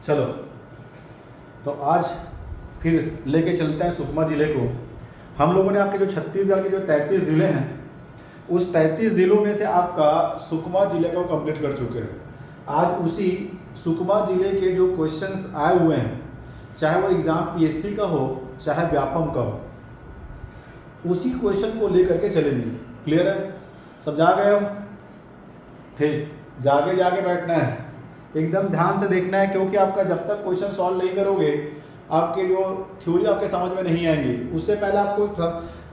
चलो तो आज फिर लेके चलते हैं सुकमा ज़िले को। हम लोगों ने आपके जो छत्तीसगढ़ के जो 33 ज़िले हैं, उस 33 ज़िलों में से आपका सुकमा ज़िले को कंप्लीट कर चुके हैं। आज उसी सुकमा ज़िले के जो क्वेश्चंस आए हुए हैं, चाहे वो एग्ज़ाम पीएससी का हो चाहे व्यापम का हो, उसी क्वेश्चन को लेकर के चलेंगे। क्लियर है? सब जा गए हो? ठीक, जाके बैठना है, एकदम ध्यान से देखना है, क्योंकि आपका जब तक क्वेश्चन सॉल्व नहीं करोगे आपके जो थ्योरी आपके समझ में नहीं आएंगी। उससे पहले आपको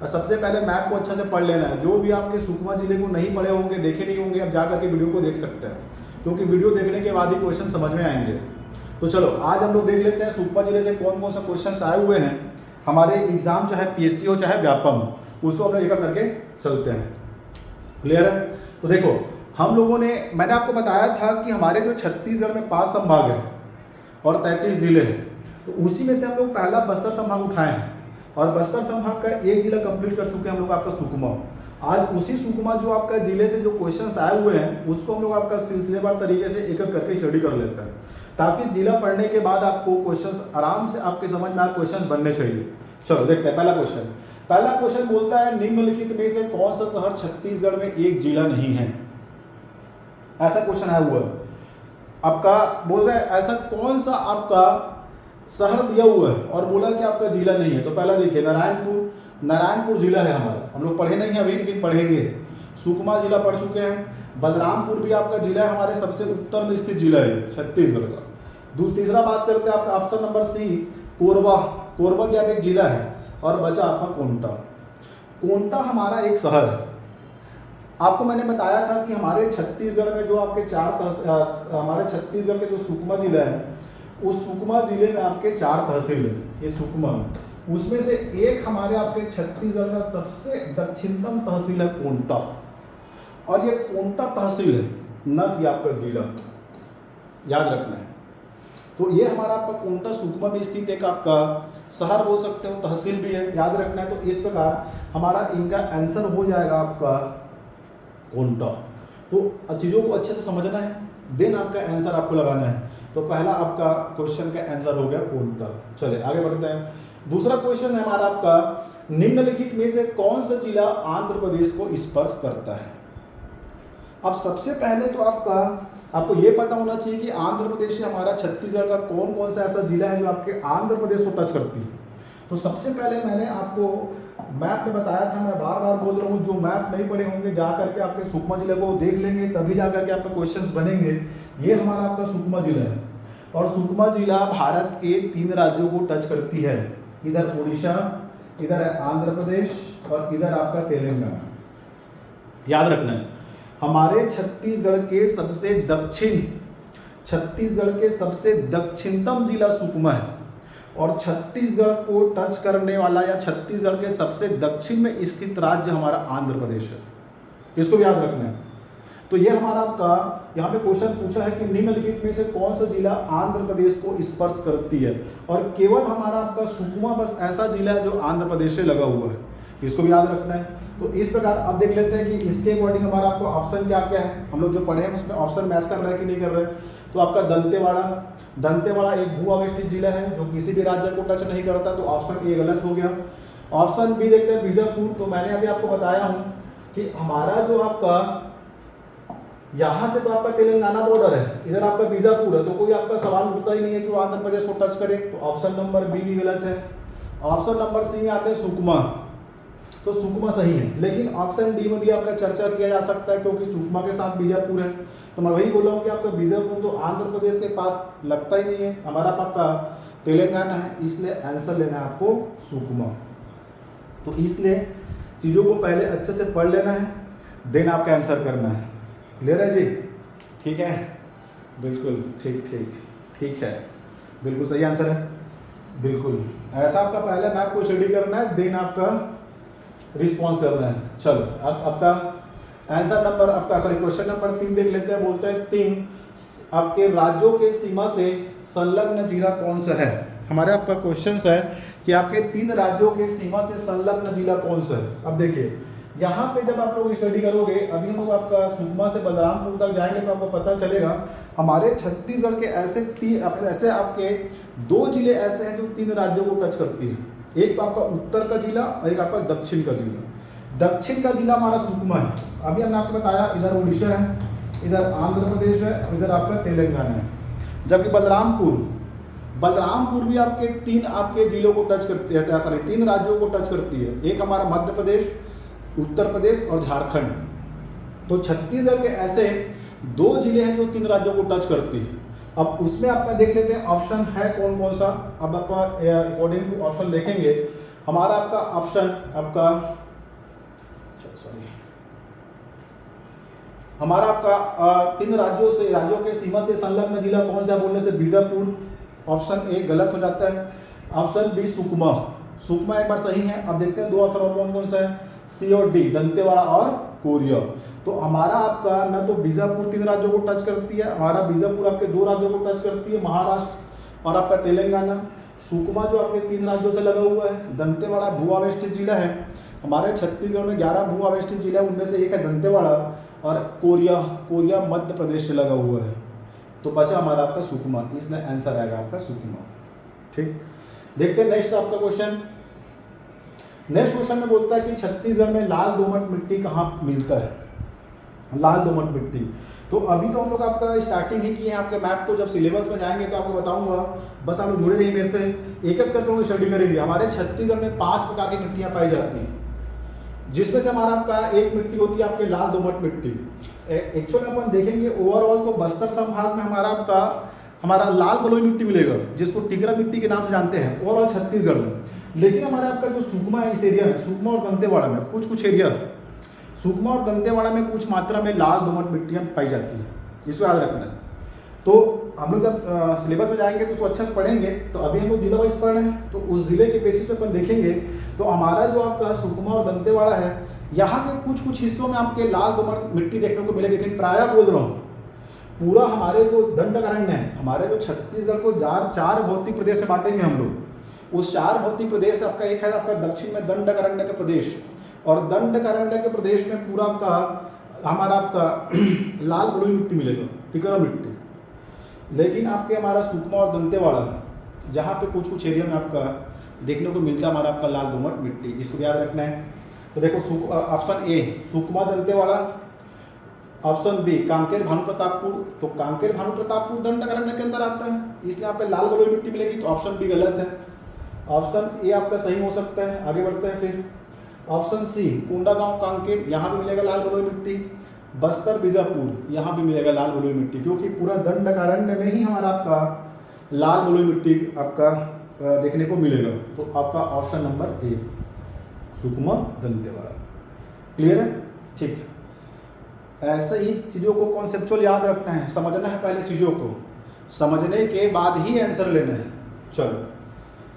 सबसे पहले मैप को अच्छा से पढ़ लेना है। जो भी आपके सुकमा ज़िले को नहीं पढ़े होंगे, देखे नहीं होंगे, अब जा करके वीडियो को देख सकते हैं, क्योंकि वीडियो देखने के बाद ही क्वेश्चन समझ में आएंगे। तो चलो आज हम लोग देख लेते हैं सुकमा ज़िले से कौन कौन सा क्वेश्चन आए हुए हैं हमारे एग्जाम, चाहे पीएससी हो चाहे व्यापम हो, उसको हम लोग एक करके चलते हैं। क्लियर है? तो देखो, हम लोगों ने, मैंने आपको बताया था कि हमारे जो छत्तीसगढ़ में 5 संभाग है और 33 जिले हैं, तो उसी में से हम लोग पहला बस्तर संभाग उठाए हैं और बस्तर संभाग का एक जिला कंप्लीट कर चुके हैं हम लोग, आपका सुकमा। आज उसी सुकमा जो आपका जिले से जो क्वेश्चंस आए हुए हैं उसको हम लोग आपका सिलसिलेवार तरीके से एक एक करके स्टडी कर लेते हैं, ताकि जिला पढ़ने के बाद आपको क्वेश्चंस आराम से आपके समझ में क्वेश्चंस बनने चाहिए। चलो देखते हैं पहला क्वेश्चन बोलता है निम्नलिखित में से कौन सा शहर छत्तीसगढ़ में एक जिला नहीं है। ऐसा क्वेश्चन आया हुआ है आपका, बोल रहा है ऐसा कौन सा आपका शहर दिया हुआ है और बोला कि आपका जिला नहीं है। तो पहला देखिए, नारायणपुर जिला है हमारा, हम लोग पढ़े नहीं हैं अभी लेकिन पढ़ेंगे। सुकमा जिला पढ़ चुके हैं। बलरामपुर भी आपका जिला है, हमारे सबसे उत्तर में स्थित जिला है छत्तीसगढ़ का। तीसरा बात करते हैं आपका ऑप्शन नंबर सी, कोरबा क्या एक जिला है और बचा आपका कोंटा हमारा एक शहर है। आपको मैंने बताया था कि हमारे छत्तीसगढ़ में जो आपके हमारे छत्तीसगढ़ के जो सुकमा जिला है, उस सुकमा जिले में आपके 4 तहसील है। ये सुकमा में, उसमें से एक हमारे आपके छत्तीसगढ़ का सबसे दक्षिणतम तहसील है कोंटा, और ये कोंटा तहसील है, न कि आपका जिला, याद रखना है। तो ये हमारा आपका कोंटा सुकमा में स्थित एक आपका शहर बोल सकते हो, तहसील भी है, याद रखना है। तो इस प्रकार हमारा इनका आंसर हो जाएगा आपका कोंटा। तो चीज़ों को अच्छे से समझना है, देन आपका आंसर आपको लगाना है। तो पहला आपका क्वेश्चन का आंसर हो गया कोंटा। चलिए आगे बढ़ते हैं। दूसरा क्वेश्चन है हमारा आपका, निम्नलिखित में से कौन सा जिला आंध्र प्रदेश को स्पर्श करता है। अब सबसे पहले तो आपको ये पता होना चाहिए कि आंध्र प्रदेश से हमारा छत्तीसगढ़ का कौन कौन सा ऐसा जिला है जो आपके आंध्र प्रदेश को टच करती है। तो सबसे पहले मैंने आपको मैप में बताया था, मैं बार बार बोल रहा हूँ, जो मैप नहीं पढ़े होंगे जा करके आपके सुकमा जिले को देख लेंगे, तभी जा करके आपके क्वेश्चंस बनेंगे। ये हमारा आपका सुकमा जिला है, और सुकमा जिला भारत के 3 राज्यों को टच करती है। इधर उड़ीसा, इधर है आंध्र प्रदेश और इधर आपका तेलंगाना। याद रखना है, हमारे छत्तीसगढ़ के सबसे दक्षिणतम जिला सुकमा है, और छत्तीसगढ़ को टच करने वाला या छत्तीसगढ़ के सबसे दक्षिण में स्थित राज्य हमारा आंध्र प्रदेश है। इसको भी याद रखना है। तो ये हमारा आपका यहाँ पे क्वेश्चन पूछा है कि निम्नलिखित में से कौन सा जिला आंध्र प्रदेश को स्पर्श करती है, और केवल हमारा आपका सुकमा बस ऐसा जिला है जो आंध्र प्रदेश से लगा हुआ है। इसको भी याद रखना है। तो इस प्रकार अब देख लेते हैं कि इसके अकॉर्डिंग हमारा आपको ऑप्शन क्या क्या है। हम लोग जो पढ़े हैं उसमें ऑप्शन मैच कर रहा है कि नहीं कर रहे हैं। तो आपका दंतेवाड़ा एक भू अवस्थित जिला है जो किसी भी राज्य को टच नहीं करता, तो ऑप्शन ए गलत हो गया। ऑप्शन बी देखते हैं, बीजापुर। तो मैंने अभी आपको बताया हूँ कि हमारा जो आपका यहाँ से तो आपका तेलंगाना बॉर्डर है, इधर आपका बीजापुर है, तो कोई आपका सवाल उठता ही नहीं है कि वो आंध्र प्रदेश को टच करे। तो ऑप्शन नंबर बी भी गलत है। ऑप्शन नंबर सी में आते हैं सुकमा, तो सुकमा सही है, लेकिन ऑप्शन डी में भी आपका चर्चा किया जा सकता है, क्योंकि सुकमा के साथ बीजापुर है। तो मैं वही बोला हूँ कि आपका बीजापुर तो आंध्र प्रदेश के पास लगता ही नहीं है, हमारा आपका तेलंगाना है, इसलिए आंसर लेना है आपको सुकमा। तो इसलिए चीज़ों को पहले अच्छे से पढ़ लेना है, देन आपका आंसर करना है। क्लियर है जी? ठीक है, बिल्कुल ठीक है, बिल्कुल सही आंसर है। बिल्कुल ऐसा आपका पहले मैप को स्टडी करना है, देन आपका रिस्पॉन्स करना है। चलो अब आपका आंसर नंबर क्वेश्चन नंबर 3 देख लेते हैं। बोलते हैं 3 आपके राज्यों के सीमा से संलग्न जिला कौन सा है। हमारे आपका क्वेश्चन है कि आपके 3 राज्यों के सीमा से संलग्न जिला कौन सा है। अब देखिए, यहाँ पे जब आप लोग स्टडी करोगे, अभी हम लोग आपका सुकमा से बलरामपुर तक जाएंगे तो आपको पता चलेगा हमारे छत्तीसगढ़ के ऐसे आपके 2 जिले ऐसे हैं जो 3 राज्यों को टच करती है। एक तो आपका उत्तर का जिला और एक आपका दक्षिण का जिला। दक्षिण का जिला हमारा सुकमा है, अभी हमने आपको बताया इधर उड़ीसा है, इधर आंध्र प्रदेश है, इधर आपका तेलंगाना है। जबकि बलरामपुर भी आपके 3 जिलों को टच करती है, सॉरी 3 राज्यों को टच करती है। एक हमारा मध्य प्रदेश, उत्तर प्रदेश और झारखंड। तो छत्तीसगढ़ के ऐसे 2 जिले हैं जो 3 राज्यों को टच करती है। अब उसमें आपका देख लेते हैं ऑप्शन है कौन कौन सा। अब आपका अकॉर्डिंग टू ऑप्शन देखेंगे, हमारा आपका ऑप्शन आपका हमारा आपका 3 राज्यों के सीमा से संलग्न जिला कौन सा बोलने से बीजापुर, ऑप्शन ए गलत हो जाता है। ऑप्शन बी सुकमा एक बार सही है। अब देखते हैं 2 ऑप्शन और कौन कौन सा है, सी और डी दंतेवाड़ा और कोरिया। तो हमारा आपका ना तो बीजापुर 3 राज्यों को टच करती है, हमारा बीजापुर आपके 2 राज्यों को टच करती है, महाराष्ट्र और आपका तेलंगाना। सुकमा जो आपके 3 राज्यों से लगा हुआ है। दंतेवाड़ा भू आवेष्टित जिला है, हमारे छत्तीसगढ़ में 11 भू आवेष्टित जिला है, उनमें से एक है दंतेवाड़ा। और कोरिया मध्य प्रदेश से लगा हुआ है। तो बचा हमारा आपका सुकमा, इसलिए आंसर आएगा आपका सुकमा। ठीक, देखते हैं नेक्स्ट आपका क्वेश्चन। नेक्स्ट क्वेश्चन में बोलता है कि छत्तीसगढ़ में लाल दोमट मिट्टी कहाँ मिलता है। लाल दोमट मिट्टी, तो अभी तो हम लोग आपका स्टार्टिंग ही किए हैं। आपके मैप को जब सिलेबस में जाएंगे तो आपको बताऊंगा, बस आप लोग जुड़े रहिए मेरे से, एक एक करके हम स्टडी करेंगे। हमारे छत्तीसगढ़ में 5 प्रकार की मिट्टियाँ पाई जाती हैं, जिसमें से हमारा आपका एक मिट्टी होती है आपके लाल दोमट मिट्टी। एक्चुअली अपन देखेंगे ओवरऑल तो बस्तर संभाग में हमारा लाल बलुई मिट्टी मिलेगा, जिसको टिकरा मिट्टी के नाम से जानते हैं ओवरऑल छत्तीसगढ़ में। लेकिन हमारा आपका जो सुकमा है, इस एरिया में सुकमा और दंतेवाड़ा में कुछ एरिया, सुकमा और दंतेवाड़ा में कुछ मात्रा में लाल दोमट मिट्टियाँ पाई जाती हैं, इसको याद रखना है। तो हम लोग जब सिलेबस में जाएंगे तो उसको अच्छे से पढ़ेंगे। तो अभी हम लोग जिला वाइज पढ़ रहे हैं, तो उस जिले के बेसिस पे अपन देखेंगे। तो हमारा जो आपका सुकमा और दंतेवाड़ा है, यहाँ के कुछ हिस्सों में आपके लाल दोमट मिट्टी देखने को मिलेगी। लेकिन प्रायः बोल रहा हूँ, पूरा हमारे जो दंडकारण्य है, हमारे जो छत्तीसगढ़ को 4 भौतिक प्रदेश में बांटेंगे हम लोग। उस 4 भौतिक प्रदेश आपका एक है आपका दक्षिण में दंडकारण्य का प्रदेश, और दंडकारण्य के प्रदेश में पूरा हमारा आपका लाल बलुई मिट्टी मिलेगा, टिकरा मिट्टी। लेकिन आपके हमारा सुकमा और दंतेवाड़ा, जहाँ पे कुछ एरिया में आपका देखने को मिलता है हमारा आपका लाल दोमट मिट्टी, इसको याद रखना है। तो देखो option A Sukma Dantewada, option B Kanker Bhanupratappur. तो कांकेर भानुप्रतापपुर दंडकारण्य के अंदर आता है, इसलिए यहाँ पे लाल बलुई मिट्टी मिलेगी। तो ऑप्शन बी गलत है, ऑप्शन ए आपका सही हो सकता है। आगे बढ़ते हैं फिर, ऑप्शन सी कोंडागांव कांकेर, यहाँ भी मिलेगा लाल बलुई मिट्टी। बस्तर बीजापुर, यहाँ भी मिलेगा लाल बलुई मिट्टी, क्योंकि पूरा दंडकारण्य में ही हमारा आपका लाल बलुई मिट्टी आपका देखने को मिलेगा। तो आपका option number A Sukma Dantewada. Clear है? ठीक, ऐसे ही चीज़ों को कॉन्सेप्चुअल याद रखना है, समझना है पहले चीज़ों को, समझने के बाद ही आंसर लेना है। चलो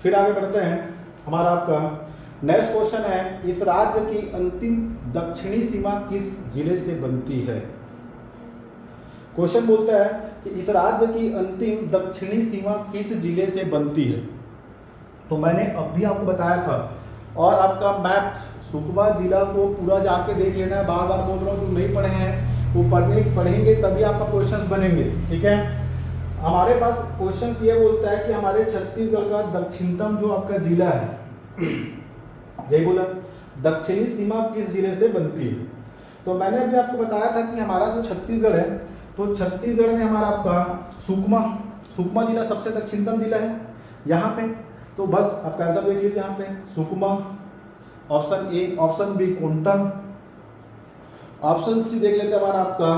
फिर आगे बढ़ते हैं। हमारा आपका नेक्स्ट क्वेश्चन है, इस राज्य की अंतिम दक्षिणी सीमा किस जिले से बनती है। क्वेश्चन बोलता है कि इस राज्य की अंतिम दक्षिणी सीमा किस जिले से बनती है। तो मैंने अभी आपको बताया था, और आपका मैप सुकमा जिला को पूरा जाके देख लेना है। बार बार बोल रहा हूँ, जो नहीं पढ़े हैं वो पढ़ेंगे तभी आपका क्वेश्चंस बनेंगे। ठीक है, हमारे पास क्वेश्चंस ये बोलता है कि हमारे छत्तीसगढ़ का दक्षिणतम जो आपका जिला है, यही बोला दक्षिणी सीमा किस जिले से बनती है। तो मैंने अभी आपको बताया था कि हमारा जो छत्तीसगढ़ है, तो छत्तीसगढ़ में हमारा आपका सुकमा जिला सबसे दक्षिणतम जिला है यहाँ पे। तो बस आप कैसा देख लीजिए यहाँ पे Sukma, option A, option B Konta, option C देख लेते हैं हमारा आपका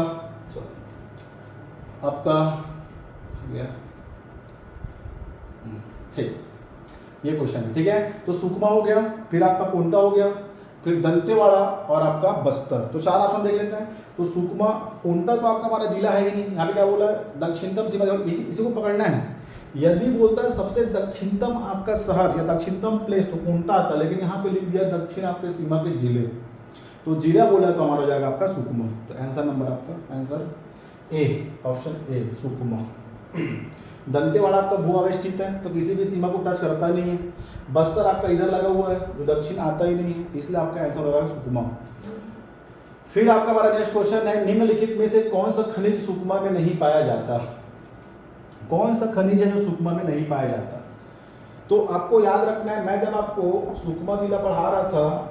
ठीक, ये क्वेश्चन है। ठीक है, तो सुकमा हो गया, फिर आपका कोंटा हो गया, फिर दंतेवाड़ा और आपका बस्तर। तो 4 ऑप्शन देख लेते हैं। तो सुकमा, कोंटा तो आपका हमारा जिला है ही नहीं, यहाँ पे क्या बोला दक्षिणतम सीमा, इसी को पकड़ना है। यदि बोलता है सबसे दक्षिणतम आपका शहर या दक्षिणतम प्लेस, तो कोंटा आता है, लेकिन यहाँ पे लिख दिया दक्षिण आपके सीमा के जिले। तो जिला बोला तो हमारा हो जाएगा आपका सुकमा। तो आंसर नंबर आपका answer A, option A Sukma. Dantewada आपका भू अवस्थित है, तो किसी भी सीमा को टच करता नहीं है। बस्तर आपका इधर लगा हुआ है, जो दक्षिण आता ही नहीं है, इसलिए आपका आंसर होगा सुकमा। फिर आपका हमारा नेक्स्ट क्वेश्चन है, निम्नलिखित में से कौन सा खनिज सुकमा में नहीं पाया जाता? कौन सा खनिज है जो सुकमा में नहीं पाया जाता? तो आपको याद रखना है, मैं जब आपको सुकमा जिला पढ़ा रहा था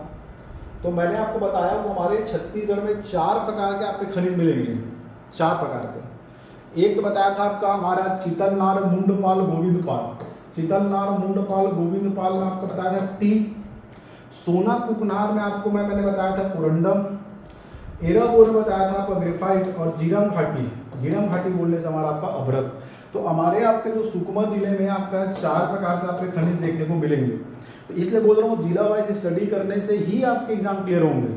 तो मैंने आपको बताया वो हमारे छत्तीसगढ़ में 4 प्रकार के आपके खनिज मिलेंगे, 4 प्रकार के। एक तो बताया था आपका हमारा चितलनार, मुंडपाल, गोविंदपाल। चितलनार, मुंडपाल, गोविंदपाल में आपको बताया था टीन। सोना कुकनार में आपको मैंने बताया था कोरंडम। एराबोर में बताया था आपका ग्रेफाइट। और जीरम घाटी बोलने से हमारा आपका अभ्रक। तो हमारे आपके जो सुकमा जिले में आपका 4 प्रकार से आपके खनिज देखने को मिलेंगे। तो इसलिए बोल रहा हूँ जिला वाइज स्टडी करने से ही आपके एग्जाम क्लियर होंगे,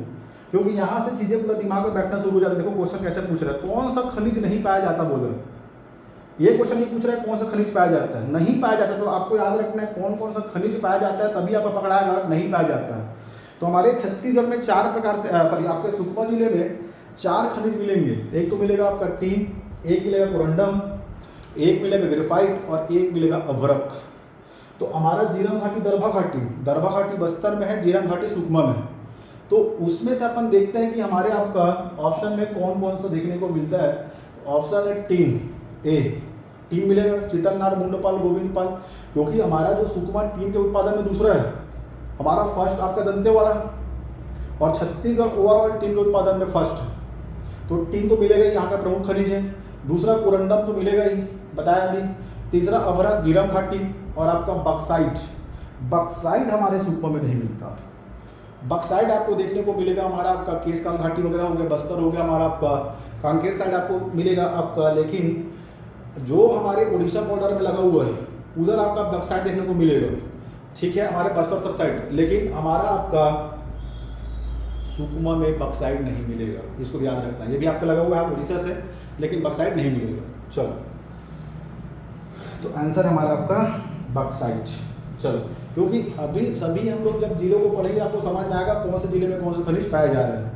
क्योंकि यहाँ से चीज़ें पूरा दिमाग में बैठना शुरू हो जाता है। देखो क्वेश्चन कैसे पूछ रहा है, कौन सा खनिज नहीं पाया जाता बोल रहे हैं। ये क्वेश्चन नहीं पूछ रहा है कौन सा खनिज पाया जाता है, नहीं पाया जाता। तो आपको याद रखना है कौन कौन सा खनिज पाया जाता है, तभी आपको पकड़ाएगा, नहीं पाया जाता है। तो हमारे छत्तीसगढ़ में 4 प्रकार से सॉरी आपके सुकमा जिले में 4 खनिज मिलेंगे। एक तो मिलेगा आपका टीन, एक मिलेगा कोरंडम, एक मिलेगा ग्रेफाइट और एक मिलेगा अभ्रक। तो हमारा जीरम घाटी, दरभा घाटी बस्तर में है, जीरम घाटी सुकमा में है। तो उसमें से अपन देखते हैं कि हमारे आपका ऑप्शन में कौन कौन सा देखने को मिलता है। ऑप्शन है टीन, ए टीन मिलेगा, चितलनार, मुंडपाल, गोविंदपाल। क्योंकि हमारा जो सुकमा टीन के उत्पादन में दूसरा है, हमारा फर्स्ट आपका दंतेवाड़ा, और छत्तीसगढ़ ओवरऑल टीन के उत्पादन में फर्स्ट है। तो टीन तो मिलेगा ही, यहाँ का प्रमुख खनिज है। दूसरा कोरंडम तो मिलेगा ही, बताया अभी। तीसरा अभ्रक, जीरम घाटी, और आपका बक्साइट हमारे सुकमा में नहीं मिलता। बक्साइट आपको देखने को मिलेगा हमारा आपका केसकाल घाटी वगैरह हो गया, बस्तर हो गया, हमारा आपका कांकेर साइड आपको मिलेगा आपका। लेकिन जो हमारे उड़ीसा बॉर्डर में लगा हुआ है उधर आपका बक्साइट देखने को मिलेगा, ठीक है, हमारे बस्तर साइड। लेकिन हमारा आपका सुकमा में बक्साइट नहीं मिलेगा, इसको भी याद रखना है। ये भी आपका लगा हुआ है उड़ीसा से, लेकिन बक्साइट नहीं मिलेगा। चलो, तो आंसर हमारा आपका बक्साइट। चलो, क्योंकि अभी सभी हम लोग जब जिलों को पढ़ेंगे आपको समझ में आएगा कौन से जिले में कौन से खनिज पाए जा रहे हैं।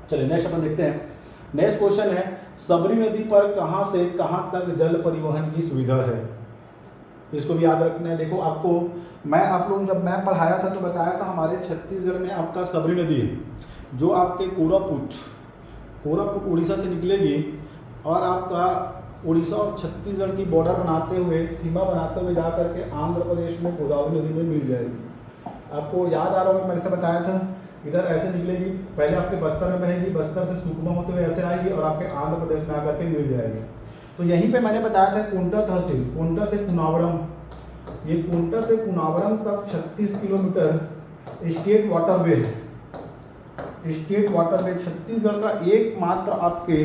चलिए नेक्स्ट अपन देखते हैं। नेक्स्ट क्वेश्चन है, सबरी नदी पर कहां से कहां तक जल परिवहन की सुविधा है? इसको भी याद रखना है। देखो आपको मैं आप लोग जब मैं पढ़ाया था तो बताया था हमारे छत्तीसगढ़ में आपका सबरी नदी है, जो आपके कोरापुट उड़ीसा से निकलेगी और आपका उड़ीसा और छत्तीसगढ़ की बॉर्डर बनाते हुए, सीमा बनाते हुए जा करके आंध्र प्रदेश में गोदावरी नदी में मिल जाएगी। आपको याद आ रहा होगा मैंने से बताया था, इधर ऐसे निकलेगी, पहले आपके बस्तर में बहेगी, बस्तर से सुकमा होते हुए ऐसे आएगी और आपके आंध्र प्रदेश में आकर के मिल जाएगी। तो यहीं पे मैंने बताया था कोंटा तहसील, कोंटा से कुनावरम, ये कोंटा से कुनावरम तक 36 किलोमीटर स्टेट वाटरवे है। स्टेट वाटरवे छत्तीसगढ़ का एकमात्र आपके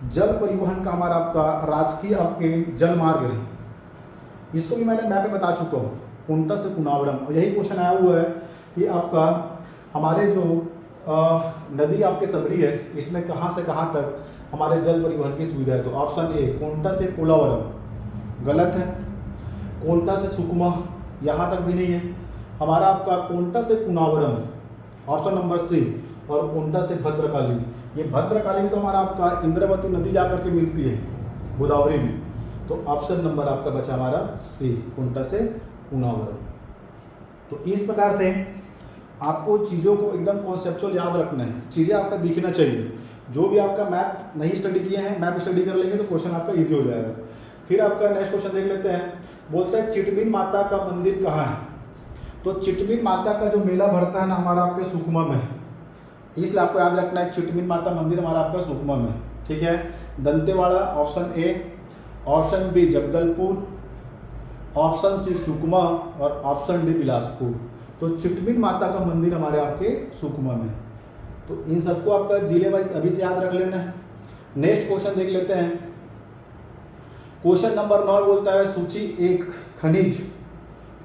जल परिवहन का हमारा आपका राजकीय आपके जल मार्ग है। इसको भी मैंने मैप में बता चुका हूँ, कोंटा से कुनावरम। और यही क्वेश्चन आया हुआ है कि आपका हमारे जो नदी आपके सबरी है, इसमें कहाँ से कहाँ तक हमारे जल परिवहन की सुविधा है। तो ऑप्शन ए कोंटा से पोलावरम गलत है, कोंटा से सुकमा यहाँ तक भी नहीं है, हमारा आपका कोंटा से कुनावरम ऑप्शन नंबर सी, और कोंटा से भद्रकाली। ये भद्रकाली में तो हमारा आपका इंद्रावती नदी जाकर के मिलती है गोदावरी में। तो ऑप्शन नंबर आपका बचा हमारा सी, कोंटा से कुनावरम। तो इस प्रकार से आपको चीज़ों को एकदम कॉन्सेप्चुअल याद रखना है, चीज़ें आपका दिखना चाहिए। जो भी आपका मैप नहीं स्टडी किए हैं, मैप स्टडी कर लेंगे तो क्वेश्चन आपका ईजी हो जाएगा। फिर आपका नेक्स्ट क्वेश्चन देख लेते हैं। बोलता है चिटबिन माता का मंदिर कहाँ है? तो चिटबिन माता का जो मेला भरता है ना हमारा आपके सुकमा में, इसलिए आपको याद रखना है चिटबिन माता मंदिर हमारा आपका सुकमा में, ठीक है। Dantewada option A, option B Jagdalpur, option C Sukma और ऑप्शन डी बिलासपुर। तो चिटबिन माता का मंदिर हमारे आपके सुकमा में। तो इन सबको आपका जिले वाइज अभी से याद रख लेना है। नेक्स्ट क्वेश्चन देख लेते हैं। क्वेश्चन नंबर 9 बोलता है सूची 1 खनिज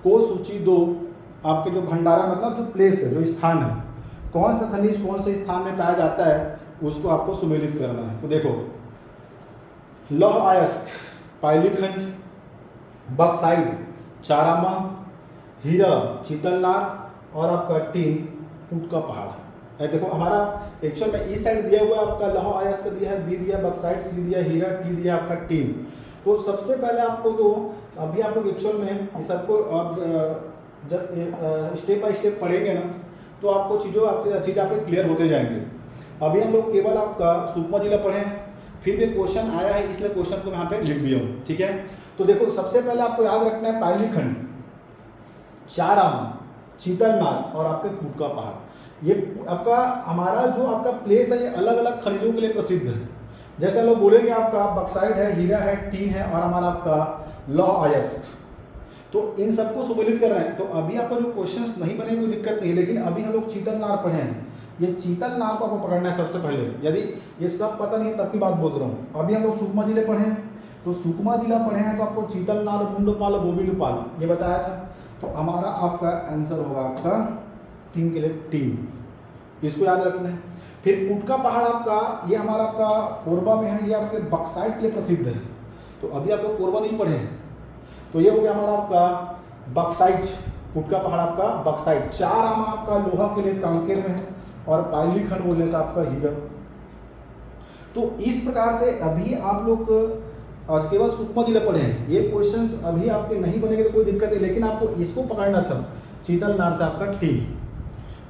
को सूची 2 आपके जो भंडारा मतलब जो प्लेस है, जो स्थान है, कौन सा खनिज कौन से स्थान में पाया जाता है उसको आपको सुमेलित करना है। तो देखो लौह अयस्क पाइलीखंड, बक्साइट चारामा, हीरा चितलनार और आपका टीन टूट का पहाड़। देखो हमारा एक्चुअल में इस साइड दिया हुआ आपका लौह अयस्क दिया है, बी दिया बक्साइट, सी दिया हीरा, टी दिया आपका टीन। तो सबसे पहले आपको तो अभी आप लोग एक्चुअल में इस सबको अब जब स्टेप बाय स्टेप पढ़ेंगे ना तो आपको चीज़ें आपके क्लियर होते जाएंगे। अभी हम लोग केवल आपका सुकमा जिला पढ़े हैं, फिर भी क्वेश्चन आया है इसलिए क्वेश्चन को यहाँ पे लिख दिया हूँ, ठीक है। तो देखो सबसे पहले आपको याद रखना है पायली खंड, चार आमा, चीतलनार और आपके पुटका पहाड़। ये आपका हमारा जो आपका प्लेस है ये अलग अलग खनिजों के लिए प्रसिद्ध है। जैसे लोग बोलेंगे आपका बक्साइट है, हीरा है, टीन है और हमारा आपका लौह अयस्क, तो इन सबको सम्मिलित कर रहे हैं। तो अभी आपका जो क्वेश्चंस नहीं बने कोई दिक्कत नहीं, लेकिन अभी हम लोग चीतलनार पढ़े हैं, ये चीतलनार को आपको पकड़ना है सबसे पहले। यदि ये सब पता नहीं तब की बात बोल रहा हूँ। अभी हम लोग सुकमा जिले पढ़े हैं, तो सुकमा जिला पढ़े हैं तो आपको चीतलनार, मुंडपाल, गोविंदपाल ये बताया था। तो हमारा आपका आंसर होगा आपका 3 के लिए 3, इसको याद रखना है। फिर पुटका पहाड़ आपका, ये हमारा आपका कोरबा में है, ये आपके बक्साइट के लिए प्रसिद्ध है। तो अभी आपको कोरबा नहीं पढ़े हैं, तो ये हो गया हमारा आपका बक्साइट, पुटका पहाड़ आपका बक्साइट। चार आमा आपका लोहा के लिए कांकेर में है और पायली खंड बोलने से आपका हीरा। तो इस प्रकार से अभी आप लोग केवल सुकमा जिला पढ़े हैं, ये क्वेश्चंस अभी आपके नहीं बनेंगे तो कोई दिक्कत नहीं, लेकिन आपको इसको पकड़ना था। चीतलनार से आपका 3,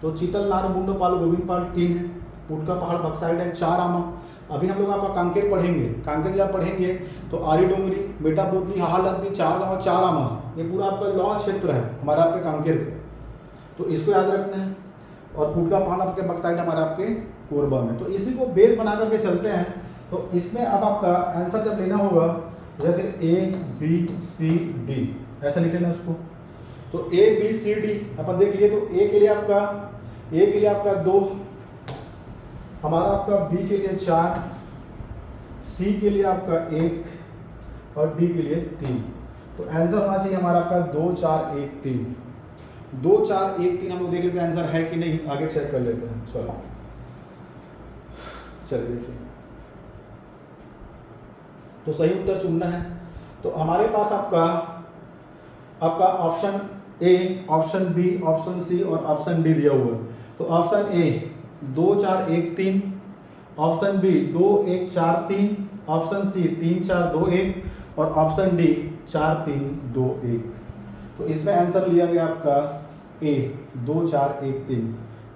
तो चीतलनार, मुंडपाल, गोविंदपाल 3 है, पुटका पहाड़ बक्साइट है, चार आमा। अभी हम लोग आपका कांकेर पढ़ेंगे, कांकेर जिला पढ़ेंगे तो आरी डोंगरी, बेटा बोतली, हाहा लगती, चार गाँव, चार आमा, ये पूरा आपका लौह क्षेत्र है हमारा आपके कांकेर का, तो इसको याद रखना है। और पुटका पहाड़ आपके बक्साइट हमारे आपके कोरबा में। तो इसी को बेस बना करके चलते हैं। तो इसमें अब आपका आंसर जब लेना होगा, जैसे ABCD ऐसा लिख लेना उसको। तो ABCD अपन देख लिए, तो A के लिए आपका 2, हमारा आपका B के लिए 4, C के लिए आपका 1 और D के लिए 3। तो आंसर होना चाहिए हमारा आपका 2 4 1 3। 2 4 1 3 हम लोग देख लेते हैं आंसर है कि नहीं, आगे चेक कर लेते हैं। चलिए देखिए, तो सही उत्तर चुनना है। तो हमारे पास आपका option A, option B, option C और ऑप्शन D दिया हुआ है। तो option A 2 4 1 3, option B 2 1 4 3, option C 3 4 2 1 और ऑप्शन D 4 3 2 1। तो इसमें आंसर लिया गया आपका A 2 4 1 3,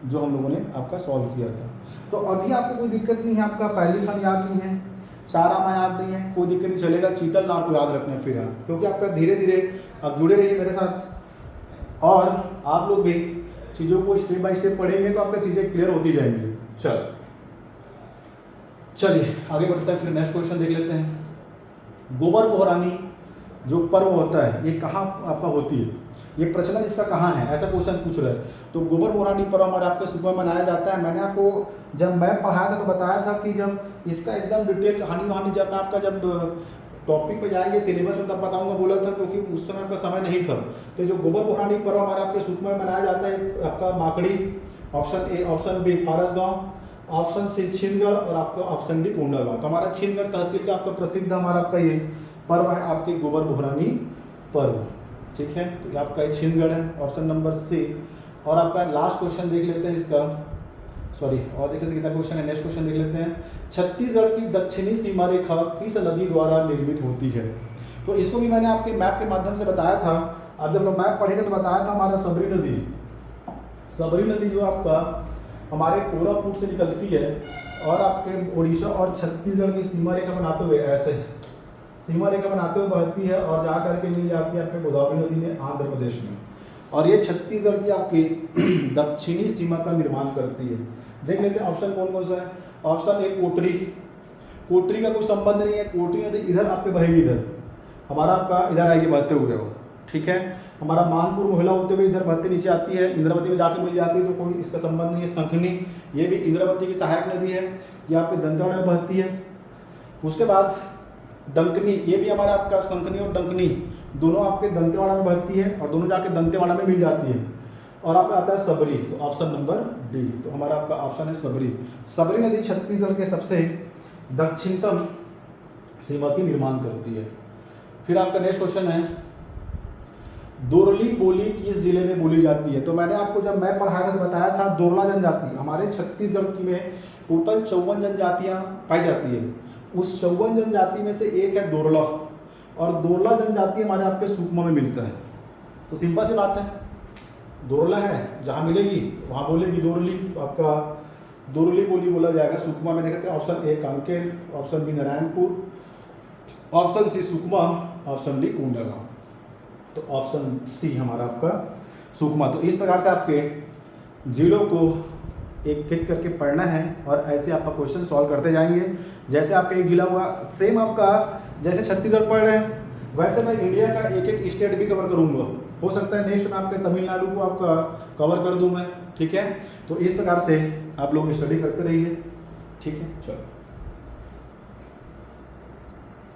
जो हम लोगों ने आपका सॉल्व किया था। तो अभी आपको कोई दिक्कत नहीं है, आपका पहली खंड याद नहीं है, चार आमा याद नहीं है, कोई दिक्कत नहीं, चलेगा। चीतलनार को याद रखना है फिर आप, क्योंकि आपका धीरे धीरे आप जुड़े रहिए मेरे साथ और आप लोग भी चीज़ों को स्टेप बाय स्टेप पढ़ेंगे तो आपका चीज़ें क्लियर होती जाएंगी। चलिए आगे बढ़ते हैं, फिर नेक्स्ट क्वेश्चन देख लेते हैं। गोबर पोहरानी जो पर्व होता है ये कहाँ आपका होती है, ये प्रचलन इसका कहाँ है, ऐसा क्वेश्चन पूछ रहे हैं। तो गोबर पोहरानी पर्व हमारे आपके सुबह मनाया जाता है। मैंने आपको जब मैं पढ़ाया था तो बताया था कि जब इसका एकदम डिटेल कहानी वहानी जब मैं आपका जब टॉपिक पे जाएंगे सिलेबस में तब बताऊंगा बोला था, क्योंकि उस समय आपका समय नहीं था। तो जो गोबर पोहरानी पर्व हमारे आपके सुकमा में मनाया जाता है, आपका Makdi, option A, option B Pharasgaon, option C Chhindgarh और आपका ऑप्शन D कोंडागांव। तो हमारा छिंदगढ़ तहसील का आपका प्रसिद्ध हमारा आपका ये पर्व है आपके गोबर पोहरानी पर्व, ठीक है। तो ये आपका छिंदगढ़ है, ऑप्शन नंबर C। और आपका लास्ट क्वेश्चन देख लेते हैं इसका, और देख लेते हैं कितना क्वेश्चन है, नेक्स्ट क्वेश्चन देख लेते हैं। छत्तीसगढ़ की दक्षिणी सीमा रेखा किस नदी द्वारा निर्मित होती है। तो इसको भी मैंने आपके मैप के माध्यम से बताया था। अब जब लोग मैप पढ़े थे तो बताया था हमारा सबरी नदी जो आपका हमारे कोरापुट से निकलती है और आपके उड़ीसा और छत्तीसगढ़ की सीमा रेखा बनाते हुए ऐसे सीमा रेखा बनाते हुए बहती है और जा करके मिल जाती है आपके गोदावरी नदी में आंध्र प्रदेश में, और ये छत्तीसगढ़ की आपकी दक्षिणी सीमा का निर्माण करती है। देख लेते हैं ऑप्शन कौन कौन सा है। ऑप्शन A कोटरी का कोई संबंध नहीं है, कोटरी नदी इधर आपके बहेगी, इधर हमारा आपका इधर आएगी बहते हुए वो, ठीक है। हमारा मानपुर मोहला होते हुए इधर बहते नीचे आती है, इंद्रावती में जाके मिल जाती है, तो कोई इसका संबंध नहीं है। संखनी ये भी इंद्रावती की सहायक नदी है, ये आपके दंतेवाड़ा में बहती है। उसके बाद डंकनी, ये भी हमारा आपका संखनी और डंकनी दोनों आपके दंतेवाड़ा में बहती है और दोनों जाके दंतेवाड़ा में मिल जाती है। और आपका आता है सबरी, तो ऑप्शन नंबर D, तो हमारा आपका ऑप्शन है सबरी नदी छत्तीसगढ़ के सबसे दक्षिणतम सीमा की निर्माण करती है। फिर आपका नेक्स्ट क्वेश्चन है, दोरली बोली किस जिले में बोली जाती है। तो मैंने आपको जब मैं पढ़ाया था तो बताया था दोरला जनजाति हमारे छत्तीसगढ़ की में टोटल 54 जनजातियाँ पाई जाती है। उस 54 जनजाति में से एक है दोरला, और दोरला जनजाति हमारे आपके सुकमा में मिलता है। तो सिंपल सी बात है, दोरला है जहाँ मिलेगी वहाँ बोलेगी दोरली, तो आपका दोरली बोली बोला जाएगा। सुकमा में देखते हैं option A Kanker, option B Narayanpur, option C Sukma, option D Kondagaon. तो ऑप्शन सी हमारा आपका सुकमा। तो इस प्रकार से आपके जिलों को एक एक करके पढ़ना है और ऐसे आपका क्वेश्चन सॉल्व करते जाएंगे। जैसे आपका एक जिला हुआ, सेम आपका जैसे छत्तीसगढ़ पढ़ रहे हैं वैसे मैं इंडिया का एक एक स्टेट भी कवर करूंगा। हो सकता है नेक्स्ट में आपके तमिलनाडु को आपका कवर कर दूं मैं, ठीक है। तो इस प्रकार से आप लोग स्टडी करते रहिए, ठीक है। चलो।